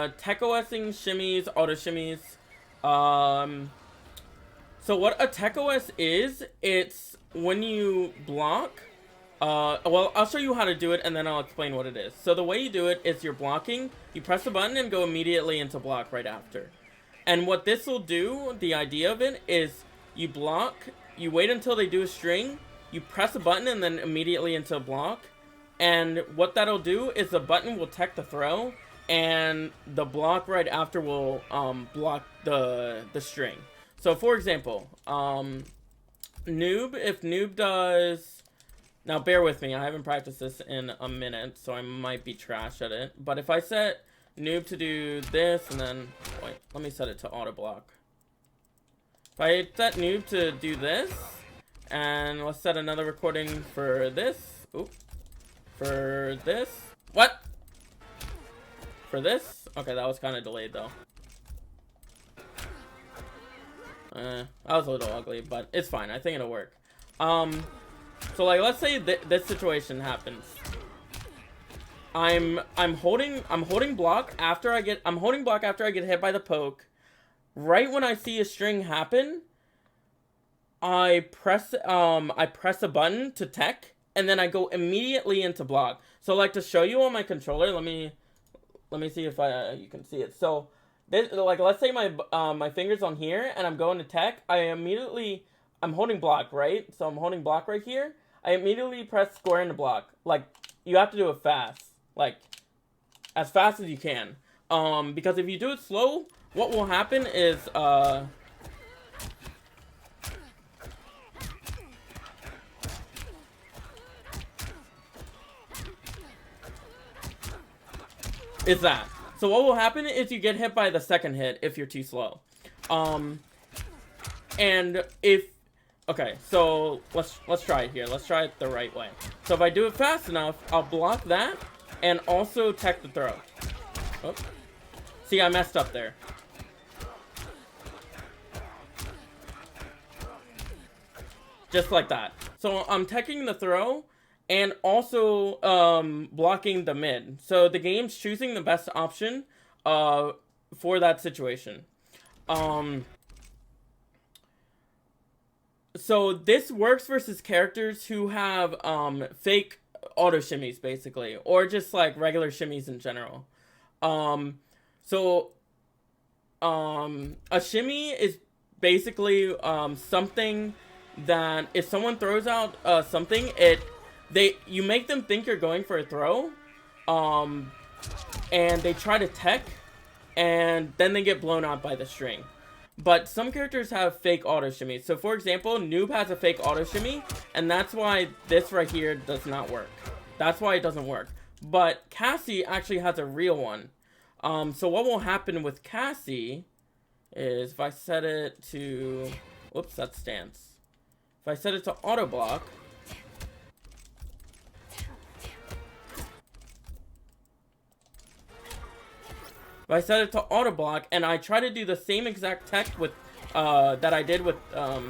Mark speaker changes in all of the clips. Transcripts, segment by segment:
Speaker 1: tech OSing shimmies, auto shimmies. So what a tech OS is, it's when you block. Well, I'll show you how to do it and then I'll explain what it is. So the way you do it is you're blocking, you press the button and go immediately into block right after. And what this will do, the idea of it, is you block, you wait until they do a string, you press a button and then immediately into a block. And what that'll do is the button will tech the throw, and the block right after will block the string. So for example, noob, if noob does... Now bear with me, I haven't practiced this in a minute, so I might be trash at it. But if I set noob to do this, and then... Wait, let me set it to auto block. If I set noob to do this, and let's set another recording for this. Oop. For this. What? For this? Okay, that was kind of delayed though. That was a little ugly, but it's fine. I think it'll work. So like, let's say this situation happens. I'm holding block after I get hit by the poke. Right when I see a string happen, I press a button to tech, and then I go immediately into block. So like, to show you on my controller, let me see if you can see it. So this, like, let's say my finger's on here and I'm going to tech. I'm holding block, right? So I'm holding block right here. I immediately press square into block. Like, you have to do it fast. Like, as fast as you can. Because if you do it slow, what will happen is, that. So what will happen is you get hit by the second hit if you're too slow. And if... Okay, so let's try it here. Let's try it the right way. So if I do it fast enough, I'll block that and also tech the throw. Oh. See, I messed up there. Just like that. So I'm teching the throw and also blocking the mid. So the game's choosing the best option for that situation. So this works versus characters who have fake auto shimmies, basically, or just like regular shimmies in general. A shimmy is basically something that if someone throws out something, you make them think you're going for a throw, and they try to tech, and then they get blown out by the string. But some characters have fake auto shimmies. So for example, noob has a fake auto shimmy, and that's why this right here does not work. That's why it doesn't work. But Cassie actually has a real one. So what will happen with Cassie is if I set it to... Whoops, that's stance. If I set it to auto block... If I set it to auto block and I try to do the same exact tech with that I did with oh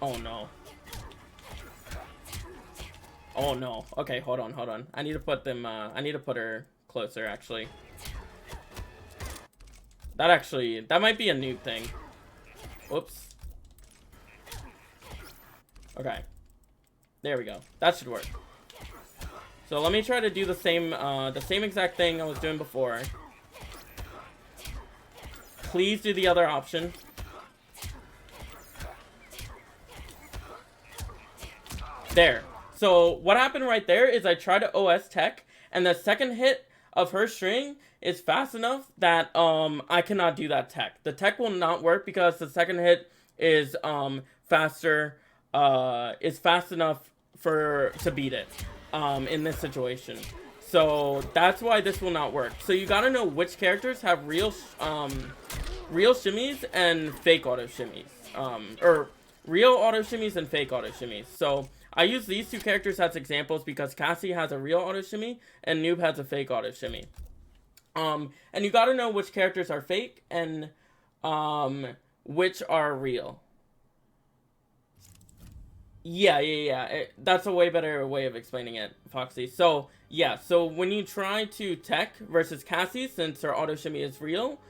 Speaker 1: no. Oh no. Okay, hold on. I need to put her closer actually. That might be a noob thing. Whoops. Okay. There we go. That should work. So let me try to do the same exact thing I was doing before. Please do the other option. There. So what happened right there is I tried to OS tech, and the second hit of her string is fast enough that I cannot do that tech. The tech will not work because the second hit is fast enough to beat it. In this situation. So that's why this will not work. So you gotta know which characters have real shimmies and fake auto shimmies. Or real auto shimmies and fake auto shimmies. So I use these two characters as examples because Cassie has a real auto shimmy and Noob has a fake auto shimmy. And you gotta know which characters are fake and which are real. Yeah. That's a way better way of explaining it, Foxy. So, yeah, so when you try to tech versus Cassie, since her auto shimmy is real,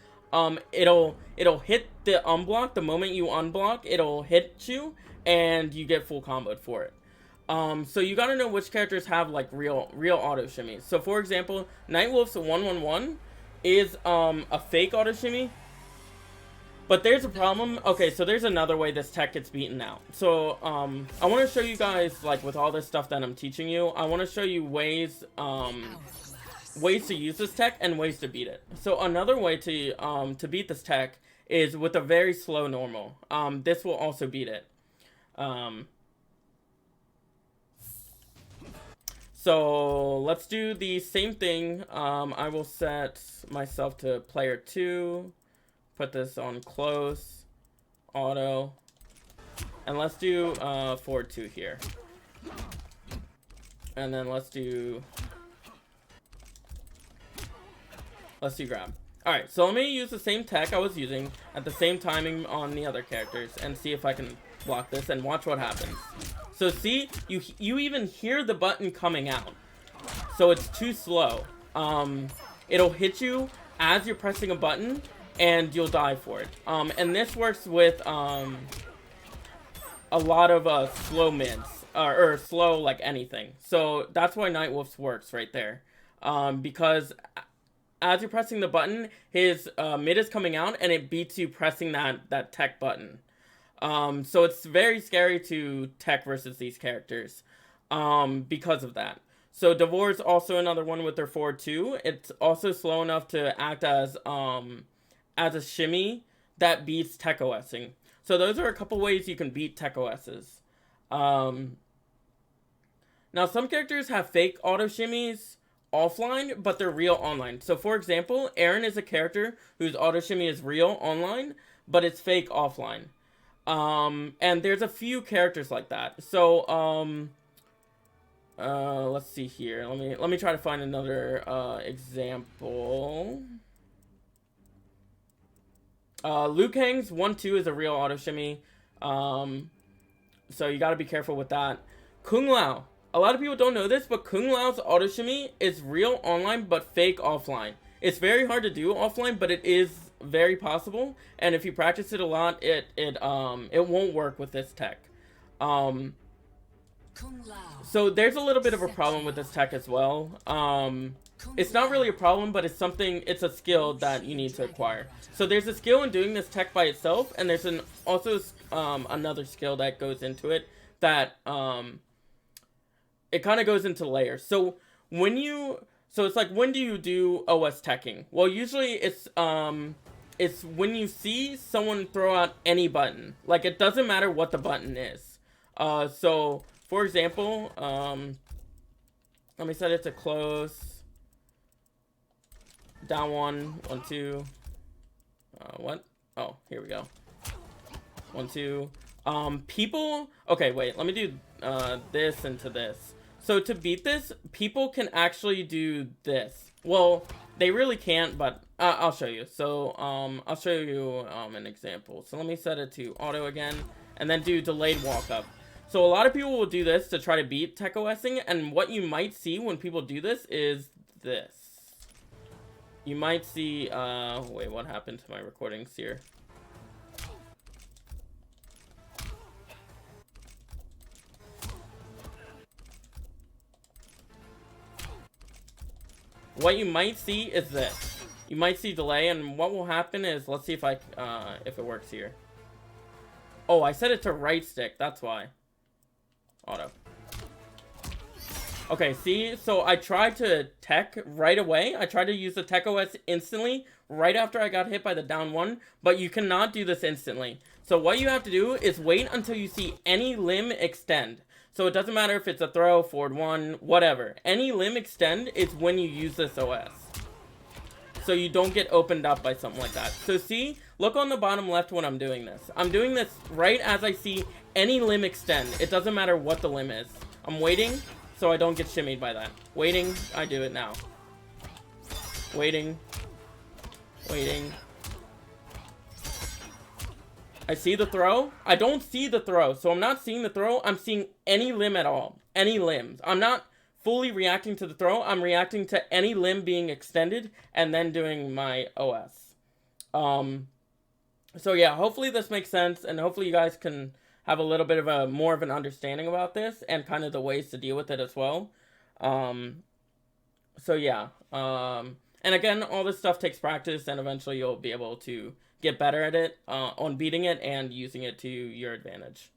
Speaker 1: it'll hit the unblock. The moment you unblock, it'll hit you, and you get full comboed for it. So you gotta know which characters have, like, real auto shimmies. So, for example, Nightwolf's 111 is, a fake auto shimmy. But there's a problem. Okay, so there's another way this tech gets beaten out. So, I want to show you guys, like, with all this stuff that I'm teaching you, I want to show you ways to use this tech and ways to beat it. So, another way to beat this tech is with a very slow normal. This will also beat it. So, let's do the same thing. I will set myself to player 2. Put this on close, auto, and let's do forward 2 here. And then let's do grab. Alright, so let me use the same tech I was using at the same timing on the other characters and see if I can block this and watch what happens. So see, you even hear the button coming out. So it's too slow. It'll hit you as you're pressing a button, and you'll die for it. And this works with a lot of slow mids, or slow like anything. So that's why Nightwolf's works right there. Because as you're pressing the button, his mid is coming out, and it beats you pressing that tech button. So it's very scary to tech versus these characters because of that. So Devore's also another one with their forward 2. It's also slow enough to act as a shimmy that beats tech OSing. So those are a couple ways you can beat tech OSs. Now some characters have fake auto shimmies offline, but they're real online. So for example, Aaron is a character whose auto shimmy is real online, but it's fake offline. And there's a few characters like that. So let's see here. Let me try to find another example. Liu Kang's 1-2 is a real auto shimmy. So you gotta be careful with that. Kung Lao. A lot of people don't know this, but Kung Lao's auto shimmy is real online, but fake offline. It's very hard to do offline, but it is very possible. And if you practice it a lot, it won't work with this tech. So there's a little bit of a problem with this tech as well. It's not really a problem, but it's a skill that you need to acquire. So there's a skill in doing this tech by itself, and there's also another skill that goes into it that it kind of goes into layers. So it's like, when do you do OS teching? Well, usually it's when you see someone throw out any button. Like, it doesn't matter what the button is. So for example, let me set it to close. Down 1, 1, 2. What? Oh, here we go. 1, 2. People. Okay, wait. Let me do this into this. So to beat this, people can actually do this. Well, they really can't, but I'll show you. So I'll show you an example. So let me set it to auto again, and then do delayed walk up. So a lot of people will do this to try to beat tech OSing, and what you might see when people do this is this. You might see, wait, what happened to my recordings here? What you might see is this. You might see delay, and what will happen is, let's see if if it works here. Oh, I set it to right stick, that's why. Auto. Okay, see, so I tried to tech right away. I tried to use the tech OS instantly right after I got hit by the down 1, but you cannot do this instantly. So what you have to do is wait until you see any limb extend. So it doesn't matter if it's a throw, forward 1, whatever. Any limb extend is when you use this OS. So you don't get opened up by something like that. So see, look on the bottom left when I'm doing this. I'm doing this right as I see any limb extend. It doesn't matter what the limb is. I'm waiting so I don't get shimmied by that. Waiting, I do it now. Waiting. Waiting. I see the throw. I don't see the throw, so I'm not seeing the throw. I'm seeing any limb at all. Any limbs. I'm not fully reacting to the throw. I'm reacting to any limb being extended and then doing my OS. So yeah, hopefully this makes sense, and hopefully you guys can have a little bit of a more of an understanding about this and kind of the ways to deal with it as well. So yeah, and again, all this stuff takes practice, and eventually you'll be able to get better at it, on beating it and using it to your advantage.